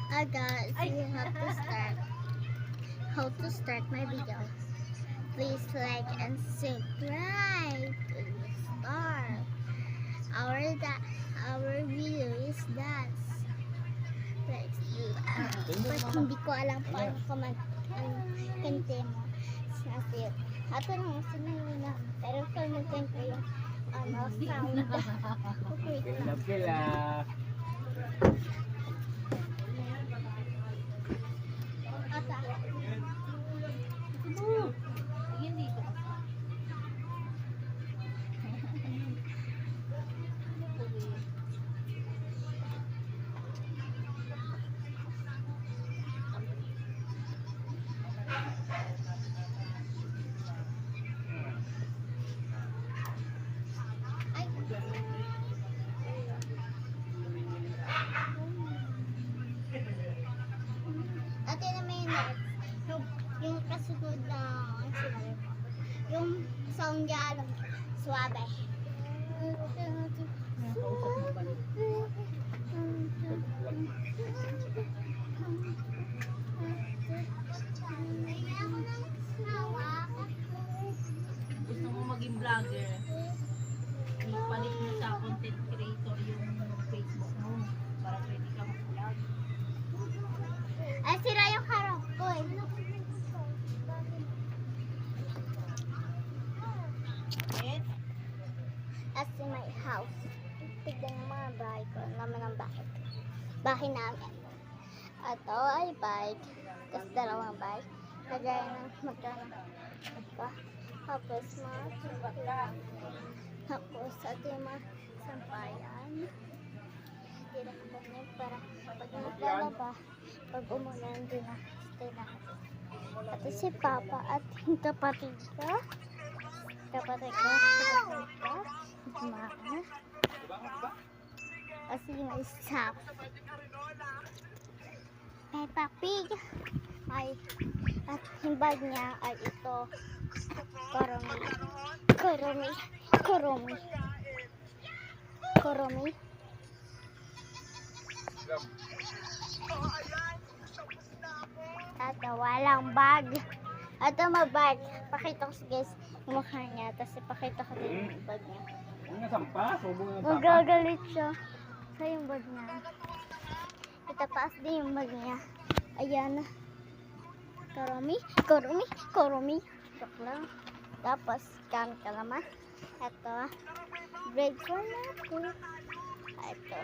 Guys, we have to start. How to start my video? Please like and subscribe to start. Our video is dance. Let's do that. But hindi ko alam paano ko kante mo. Sinasip. Ato lang sinuna. Pero kung magkante yung sound. Okay. Kila. Ata. Hindi ko. Ay. Ate na may notes. Yung kasunod na sinabi mo. Yung sound niya, suwabe. Nakausap mo ba? Gusto mo maging vlogger? Ipalit mo sa content creator yung Facebook mo para pwede ka mag-vlog. Ay, sira yung harap ko eh. Yes? As in my house. Tignan yung mga bahay ko. Naman ang bahay. Bahay namin. Ito ay bike. Tapos dalawang bike. Kagaya ng magkano. Ito. Tapos mga tsura. Tapos ito yung mga sampayan. Hindi na kunin para pag naglalaba, pag umulan din na stay na. Ito si Papa at yung kapatid ko. Kapatid ko. Mama. Kasi may sap. Peppa Pig. Ay, at yung bag niya ay ito. Koromi. Koromi. Koromi. Koromi. At walang bag. At may bag. Pakita ko sa guys yung mukha niya. Tapos ipakita ko din yung bag niya. Ang nasampa, subo ng papa. Magagalit siya sa yung bag niya. Itapaas din yung bag niya. Ayan. Koromi. Koromi. Koromi. Joke lang. Tapos, kan ka naman. Ito. Grade 4 na ako. Ito.